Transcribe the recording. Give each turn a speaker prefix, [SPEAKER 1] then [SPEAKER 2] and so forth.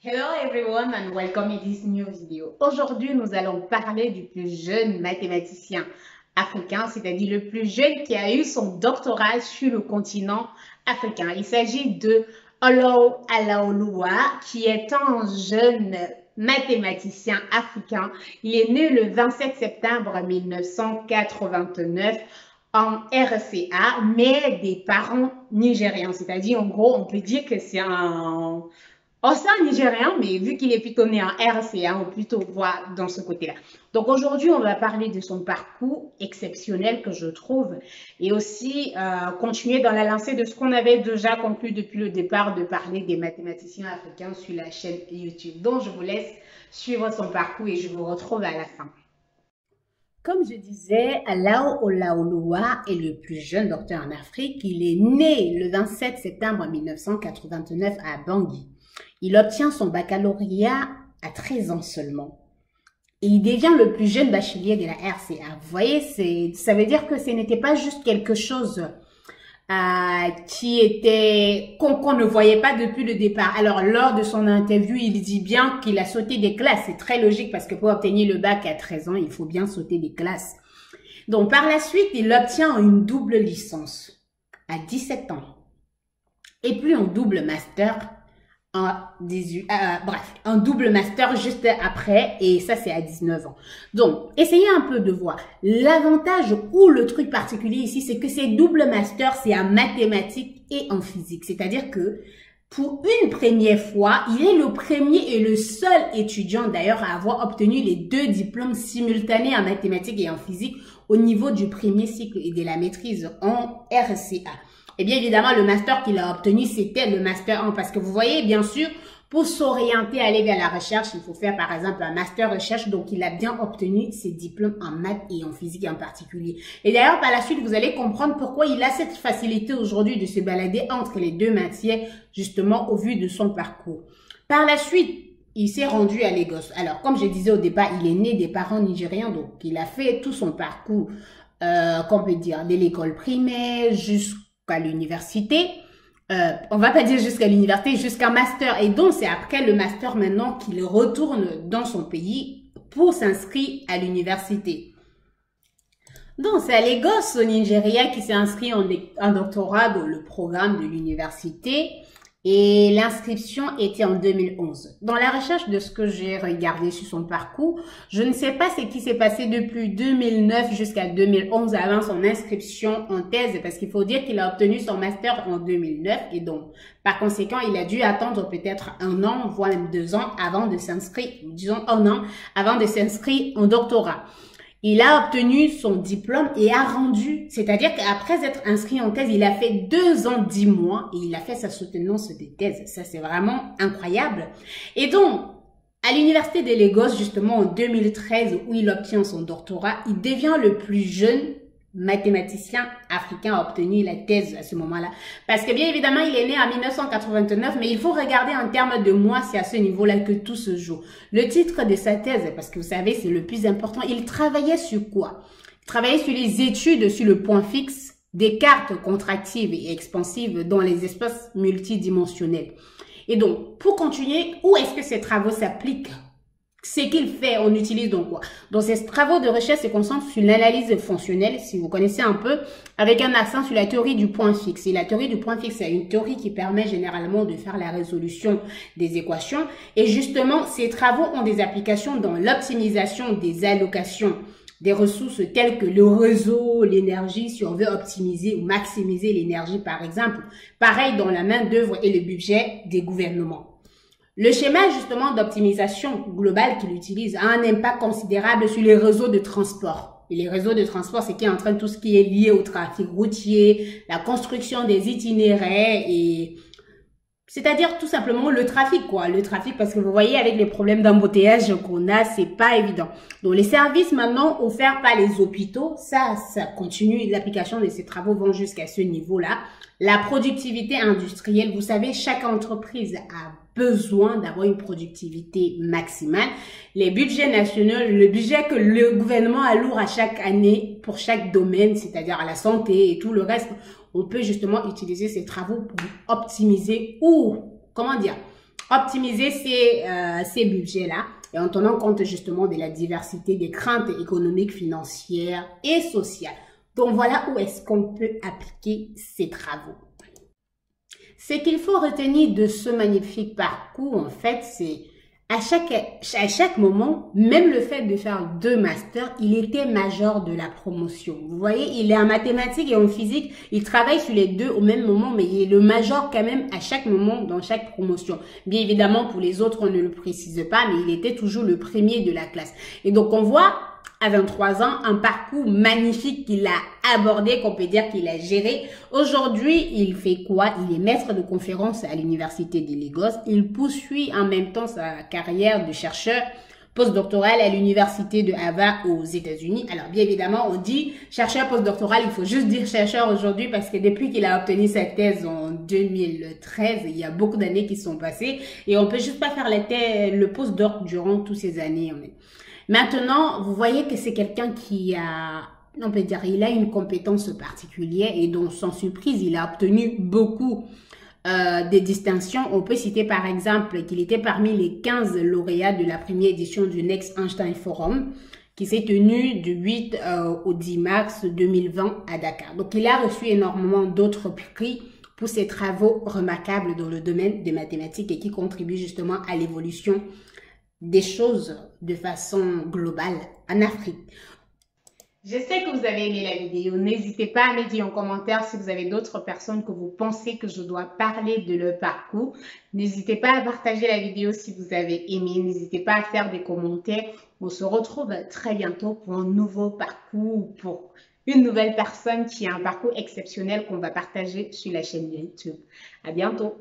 [SPEAKER 1] Hello everyone and welcome in this new video. Aujourd'hui, nous allons parler du plus jeune mathématicien africain, c'est-à-dire le plus jeune qui a eu son doctorat sur le continent africain. Il s'agit de Olow Alaoluwa, qui est un jeune mathématicien africain. Il est né le 27 septembre 1989 en RCA, mais des parents nigérians. C'est-à-dire, en gros, on peut dire que c'est un Nigérien, mais vu qu'il est plutôt né en RCA, on peut plutôt voir dans ce côté-là. Donc aujourd'hui, on va parler de son parcours exceptionnel que je trouve et aussi continuer dans la lancée de ce qu'on avait déjà conclu depuis le départ de parler des mathématiciens africains sur la chaîne YouTube. Donc je vous laisse suivre son parcours et je vous retrouve à la fin. Comme je disais, Olow Alaoluwa est le plus jeune docteur en Afrique. Il est né le 27 septembre 1989 à Bangui. Il obtient son baccalauréat à 13 ans seulement. Et il devient le plus jeune bachelier de la RCA. Vous voyez, ça veut dire que ce n'était pas juste quelque chose qu'on ne voyait pas depuis le départ. Alors, lors de son interview, il dit bien qu'il a sauté des classes. C'est très logique parce que pour obtenir le bac à 13 ans, il faut bien sauter des classes. Donc, par la suite, il obtient une double licence à 17 ans. Et puis, un double master un double master juste après, et ça c'est à 19 ans. Donc, essayez un peu de voir. L'avantage ou le truc particulier ici, c'est que ces double masters, c'est en mathématiques et en physique. C'est-à-dire que pour une première fois, il est le premier et le seul étudiant d'ailleurs à avoir obtenu les deux diplômes simultanés en mathématiques et en physique au niveau du premier cycle et de la maîtrise en RCA. Et bien évidemment, le master qu'il a obtenu, c'était le master 1 parce que vous voyez, bien sûr, pour s'orienter, aller vers la recherche, il faut faire par exemple un master recherche. Donc, il a bien obtenu ses diplômes en maths et en physique en particulier. Et d'ailleurs, par la suite, vous allez comprendre pourquoi il a cette facilité aujourd'hui de se balader entre les deux matières, justement au vu de son parcours. Par la suite, il s'est rendu à Lagos. Alors, comme je disais au départ, il est né des parents nigérians, donc il a fait tout son parcours, qu'on peut dire, de l'école primaire jusqu'à l'université. On va pas dire jusqu'à l'université, jusqu'à master. Et donc, c'est après le master maintenant qu'il retourne dans son pays pour s'inscrire à l'université. Donc, c'est à Lagos, au Nigeria, qui s'est inscrit en doctorat dans le programme de l'université. Et l'inscription était en 2011. Dans la recherche de ce que j'ai regardé sur son parcours, je ne sais pas ce qui s'est passé depuis 2009 jusqu'à 2011 avant son inscription en thèse, parce qu'il faut dire qu'il a obtenu son master en 2009 et donc, par conséquent, il a dû attendre peut-être 1 an, voire même 2 ans avant de s'inscrire, disons 1 an avant de s'inscrire en doctorat. Il a obtenu son diplôme et a rendu, c'est-à-dire qu'après être inscrit en thèse, il a fait 2 ans, 10 mois et il a fait sa soutenance de thèse. Ça, c'est vraiment incroyable. Et donc, à l'université de Lagos, justement, en 2013, où il obtient son doctorat, il devient le plus jeune mathématicien africain a obtenu la thèse à ce moment-là. Parce que bien évidemment, il est né en 1989, mais il faut regarder en termes de mois, c'est à ce niveau-là que tout se joue. Le titre de sa thèse, parce que vous savez, c'est le plus important, il travaillait sur quoi? Il travaillait sur les études sur le point fixe des cartes contractives et expansives dans les espaces multidimensionnels. Et donc, pour continuer, où est-ce que ces travaux s'appliquent? Ce qu'il fait, on utilise donc quoi? Donc, ces travaux de recherche se concentrent sur l'analyse fonctionnelle, si vous connaissez un peu, avec un accent sur la théorie du point fixe. Et la théorie du point fixe, c'est une théorie qui permet généralement de faire la résolution des équations. Et justement, ces travaux ont des applications dans l'optimisation des allocations des ressources telles que le réseau, l'énergie, si on veut optimiser ou maximiser l'énergie, par exemple. Pareil dans la main-d'œuvre et le budget des gouvernements. Le schéma justement d'optimisation globale qu'il utilise a un impact considérable sur les réseaux de transport. Et les réseaux de transport, c'est qui entraîne tout ce qui est lié au trafic routier, la construction des itinéraires et c'est-à-dire tout simplement le trafic quoi. Le trafic parce que vous voyez avec les problèmes d'embouteillage qu'on a, c'est pas évident. Donc les services maintenant offerts par les hôpitaux, ça continue. L'application de ces travaux vont jusqu'à ce niveau-là. La productivité industrielle, vous savez, chaque entreprise a besoin d'avoir une productivité maximale. Les budgets nationaux, le budget que le gouvernement alloue à chaque année pour chaque domaine, c'est-à-dire à la santé et tout le reste, on peut justement utiliser ces travaux pour optimiser ou, comment dire, optimiser ces budgets-là et en tenant compte justement de la diversité des craintes économiques, financières et sociales. Donc voilà où est-ce qu'on peut appliquer ces travaux. Ce qu'il faut retenir de ce magnifique parcours, en fait, c'est à chaque moment, même le fait de faire 2 masters, il était major de la promotion. Vous voyez, il est en mathématiques et en physique, il travaille sur les 2 au même moment, mais il est le major quand même à chaque moment dans chaque promotion. Bien évidemment, pour les autres, on ne le précise pas, mais il était toujours le premier de la classe. Et donc, on voit à 23 ans, un parcours magnifique qu'il a abordé, qu'on peut dire qu'il a géré. Aujourd'hui, il fait quoi? Il est maître de conférence à l'université de Lagos. Il poursuit en même temps sa carrière de chercheur postdoctoral à l'université de Harvard aux États-Unis. Alors, bien évidemment, on dit chercheur postdoctoral, il faut juste dire chercheur aujourd'hui parce que depuis qu'il a obtenu sa thèse en 2013, il y a beaucoup d'années qui sont passées et on peut juste pas faire le postdoc durant toutes ces années. Maintenant, vous voyez que c'est quelqu'un qui a, on peut dire, il a une compétence particulière et dont, sans surprise, il a obtenu beaucoup de distinctions. On peut citer par exemple qu'il était parmi les 15 lauréats de la première édition du Next Einstein Forum qui s'est tenu du 8 au 10 mars 2020 à Dakar. Donc, il a reçu énormément d'autres prix pour ses travaux remarquables dans le domaine des mathématiques et qui contribuent justement à l'évolution des choses de façon globale en Afrique. Je sais que vous avez aimé la vidéo. N'hésitez pas à me dire en commentaire si vous avez d'autres personnes que vous pensez que je dois parler de leur parcours. N'hésitez pas à partager la vidéo si vous avez aimé. N'hésitez pas à faire des commentaires. On se retrouve très bientôt pour un nouveau parcours, pour une nouvelle personne qui a un parcours exceptionnel qu'on va partager sur la chaîne YouTube. À bientôt.